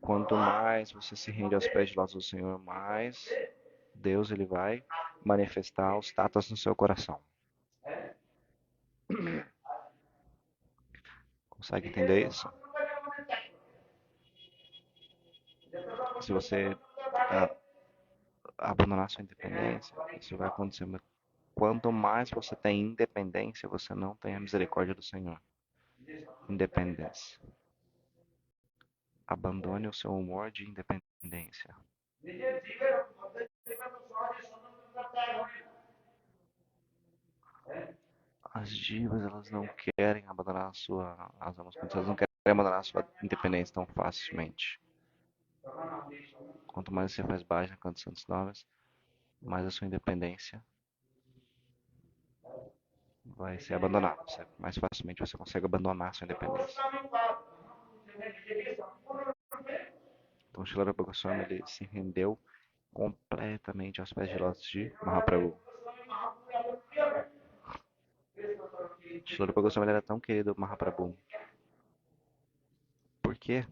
Quanto mais você se rende aos pés de lótus do Senhor, mais Deus ele vai manifestar os tattvas no seu coração. Consegue entender isso? Se você abandonar sua independência, isso vai acontecer. Mas quanto mais você tem independência, você não tem a misericórdia do Senhor. Independência. Abandone o seu humor de independência. As divas, elas não querem abandonar a sua, as almas contas, elas não querem abandonar a sua independência tão facilmente. Quanto mais você faz baixa canta santos novas, mais a sua independência vai ser abandonada. Mais facilmente você consegue abandonar a sua independência. Então, Srila Rupa Goswami ele se rendeu completamente aos pés de lótus de Mahaprabhu. Srila Rupa Goswami era tão querido Mahaprabhu. Por quê?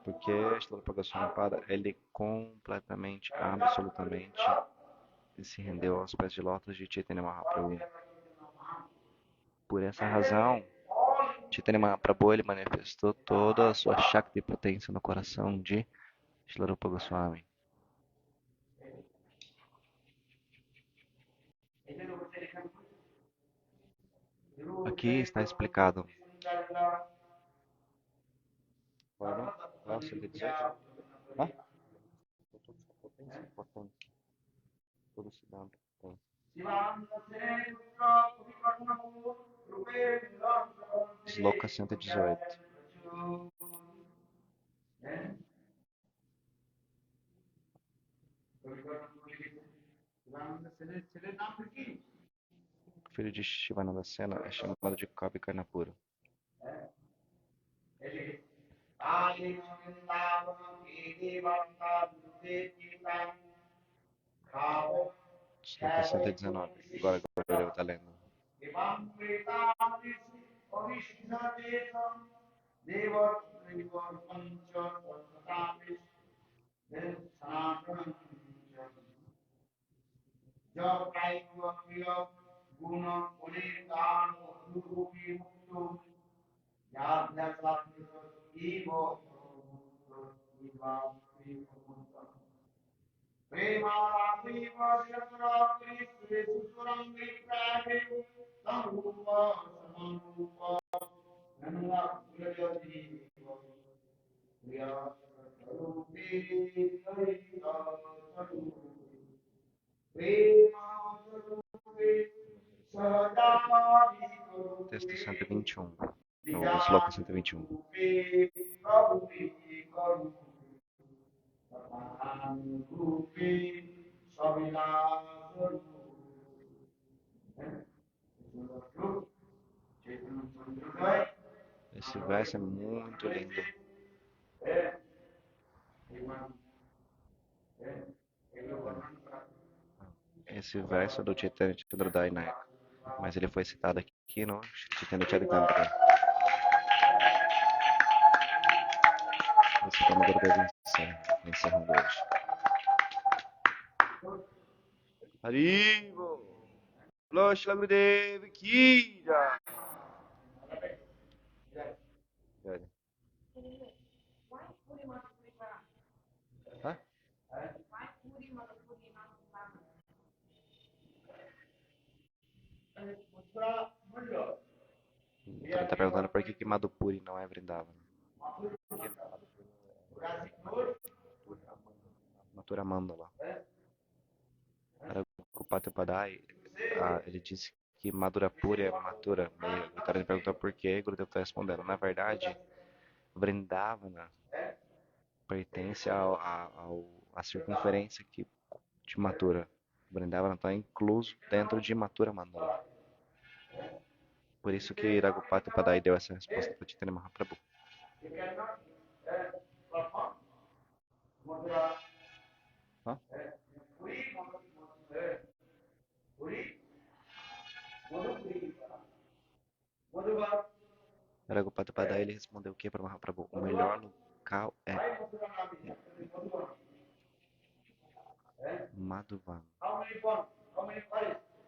Porque Srila Rupa Goswami Pada, ele completamente, absolutamente se rendeu aos pés de lótus de Chaitanya Mahaprabhu. Por essa razão, Chaitanya Mahaprabhu ele manifestou toda a sua Shakti potência no coração de Srila Rupa Goswami. Aqui está explicado. Qual 118? Hã? Potência. Todo Siddhanta. Sloka 118. O filho de Shivananda Sena é chamado de Kavi Karnapura. Sloka 119. Agora eu estar lendo. Texto 121. No Sloka 121. Esse verso é muito lindo. Esse verso é do Chaitanya Chandrodai Nayak, mas ele foi citado aqui no Chaitanya Charitamrita. Esse foi o Gurudeva encerrando hoje. Haribo! Losh Gurudev ki jai! Hã? Então ele tá perguntando por que Madhupuri não é Vrindavana. Porque Mathura Mandala. Ragupati Padai, ele disse que Madhurapuri é Mathura. E o Vitória perguntou por quê, e Gurudev está respondendo. Na verdade, Vrindavana pertence à circunferência de Mathura. Vrindavana está incluso dentro de Mathura Mandala. Por isso que Ragupati Padai deu essa resposta para Chaitanya Mahaprabhu. Hã? Ragupati Padai ele respondeu o que para Mahaprabhu? O melhor local é Madhuvan.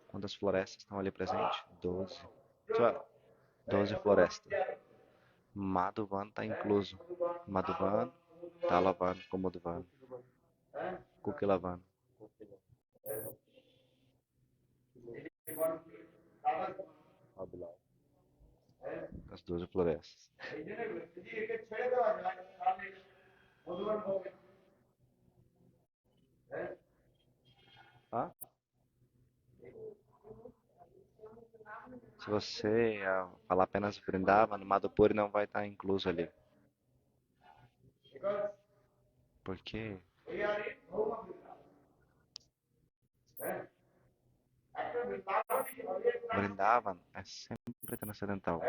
Quantas florestas estão ali presentes? 12. 12 florestas. Madhuvan está incluso. Madhuvan, Talavan, Kumudvan, Kukilavan. As 12 florestas. Hã? Se você falar apenas Vrindavan, Madhupuri não vai estar incluso ali. Por quê? Vrindavan é sempre transcendental.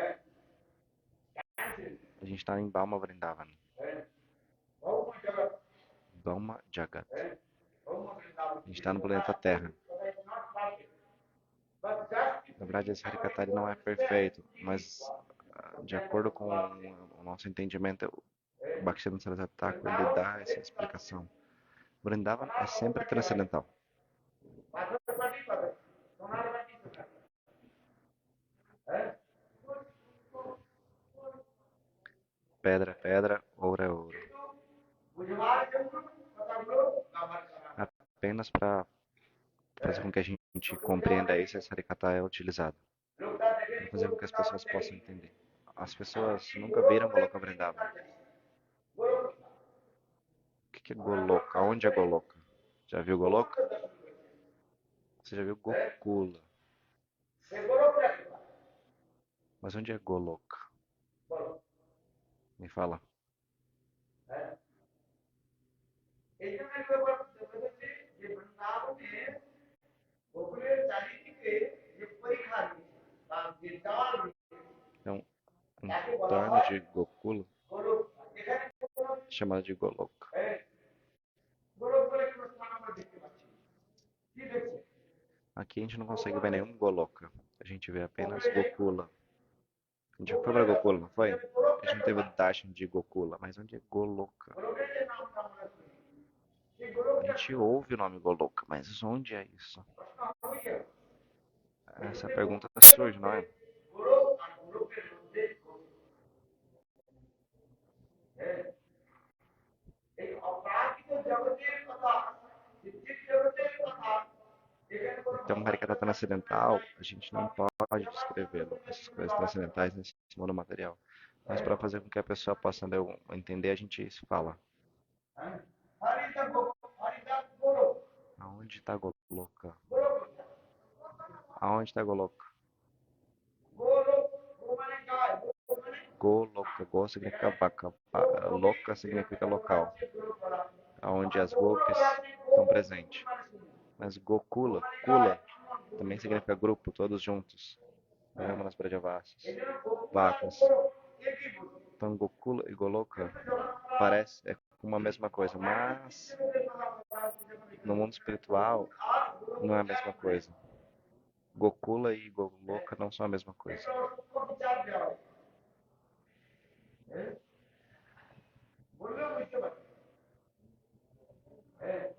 A gente está em Balma Vrindavan. Balma Jagat. A gente está no planeta Terra. Na verdade, esse Harikata não é perfeito, mas de acordo com o nosso entendimento, o Bhaktisiddhanta Saraswati Thakur ele dá essa explicação. Vrindavan é sempre transcendental. Pedra é pedra, ouro é ouro. Apenas para fazer com que a gente compreenda isso, esse Harikata é utilizado. Para fazer com que as pessoas possam entender. As pessoas nunca viram Goloka Vrindavan. O que é Goloka? Onde é Goloka? Já viu Goloka? Você já viu Gokula? Mas onde é Goloka? Me fala. Então, em torno de Gokula, chamado de Goloka. Aqui a gente não consegue ver nenhum Goloka. A gente vê apenas Gokula. A gente foi para Gokula, não foi? A gente não teve o Darshan de Gokula, mas onde é Goloka? A gente ouve o nome Goloka, mas onde é isso? Essa pergunta surge, não é? Então, o Harikata transcendental, a gente não pode descrevê-lo, essas coisas transcendentais nesse mundo material. Mas para fazer com que a pessoa possa entender, a gente fala. Aonde está Goloka? Aonde está Goloka? Goloka, Go significa vaca, Loka significa local, onde as golpes estão presentes. Mas Gokula, Kula, também significa grupo, todos juntos. Brahmanas, Brajavasis, vacas. Então Gokula e Goloka é uma mesma coisa, mas no mundo espiritual não é a mesma coisa. Gokula e Goloka não são a mesma coisa.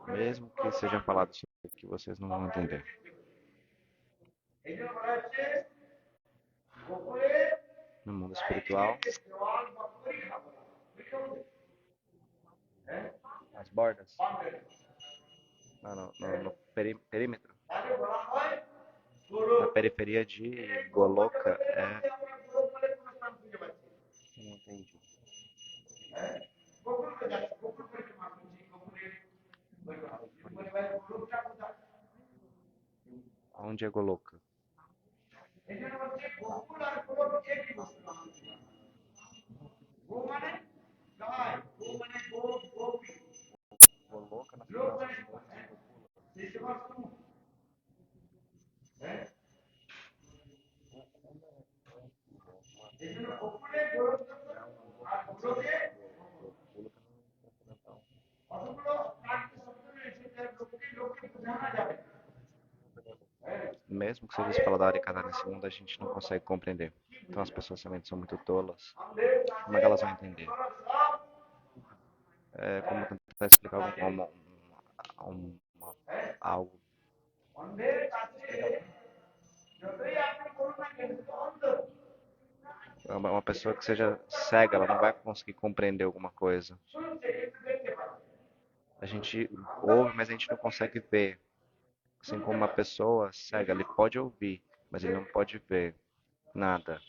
Mesmo que seja falado isso que vocês não vão entender. No mundo espiritual, as bordas, no perímetro, na periferia de Goloka é... Não entendi. Onde é Goloka? Goloka na mesmo que seja espalhada e cada nesse mundo, a gente não consegue compreender. Então as pessoas realmente são muito tolas. Como é que elas vão entender? É como tentar explicar algo. Uma pessoa que seja cega, ela não vai conseguir compreender alguma coisa. A gente ouve, mas a gente não consegue ver. Assim como uma pessoa cega, ele pode ouvir, mas ele não pode ver nada.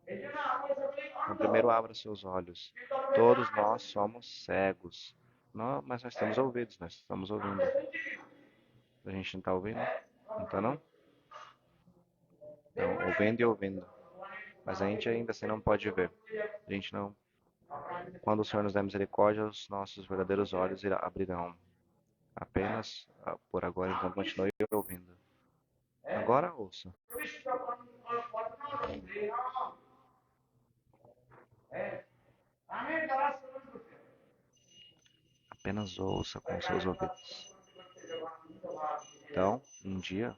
Então, primeiro abra seus olhos. Todos nós somos cegos. Mas nós temos ouvidos, nós estamos ouvindo. A gente não está ouvindo? Não está não? Então, ouvindo e ouvindo. Mas a gente ainda assim não pode ver. A gente não. Quando o Senhor nos der misericórdia, os nossos verdadeiros olhos abrirão. Apenas por agora, então continue ouvindo. Agora ouça. Apenas ouça com seus ouvidos. Então, um dia,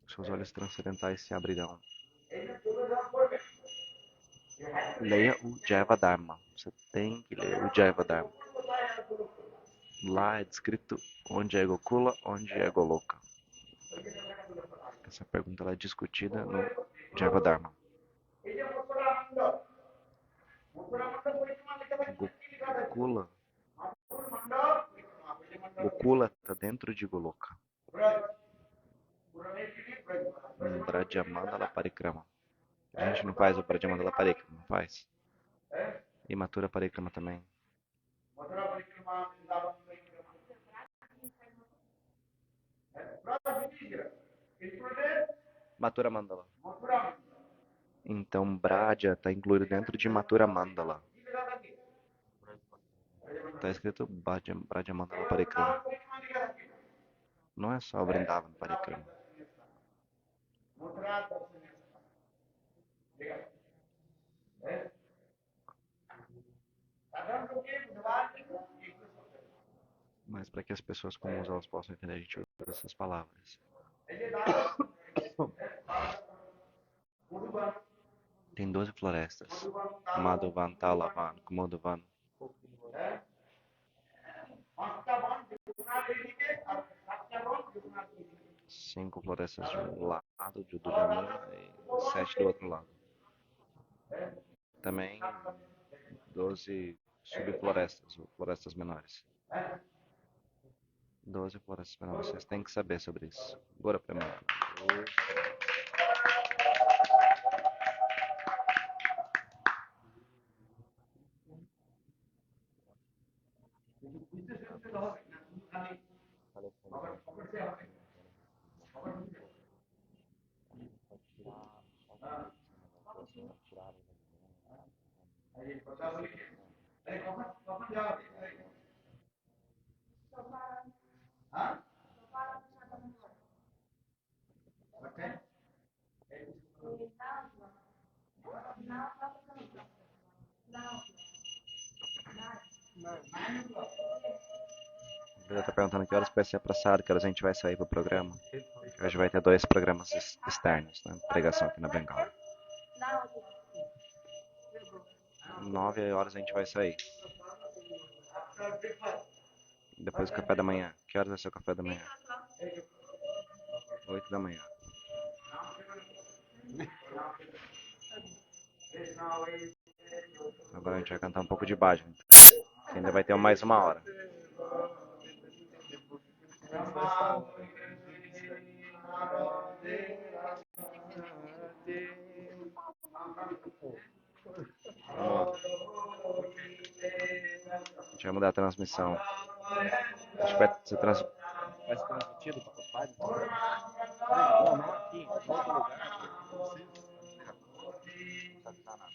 seus olhos transcendentais se abrirão. Leia o Jaiva Dharma. Você tem que ler o Jaiva Dharma. Lá é descrito onde é Gokula, onde é Goloka. Essa pergunta ela é discutida no Jaiva Dharma. Gokula está dentro de Goloka. Brajamandala Parikrama. A gente não faz o Brajamandala Parikrama, não faz? E Mathura Parikrama também. Mathura Mandala. Então Braja está incluído dentro de Mathura Mandala. Está escrito Braja Mandala Parikrama. Não é só Vrindavan Parikrama. Mas para que as pessoas comuns elas possam entender, a gente usa essas palavras. Tem 12 florestas. Madhuvan, Talavan, Kumodavan. Cinco florestas de um lado, de Uduyamina, e 7 do outro lado. Também 12 subflorestas, ou florestas menores. 12 florestas menores. Vocês têm que saber sobre isso. Bora pra mim. Ele está perguntando que horas vai ser apressado, que horas a gente vai sair pro programa. Hoje vai ter 2 programas externos, né? Pregação aqui na Bengala. 9 horas a gente vai sair. Depois do café da manhã. Que horas vai ser o café da manhã? 8 da manhã. Agora a gente vai cantar um pouco de bhajan. Ainda vai ter mais uma hora. Vamos lá. A gente vai mudar a transmissão. Acho que vai ser Vai ser transmitido para os pais? Não, não aqui, em outro lugar. Não tá nada.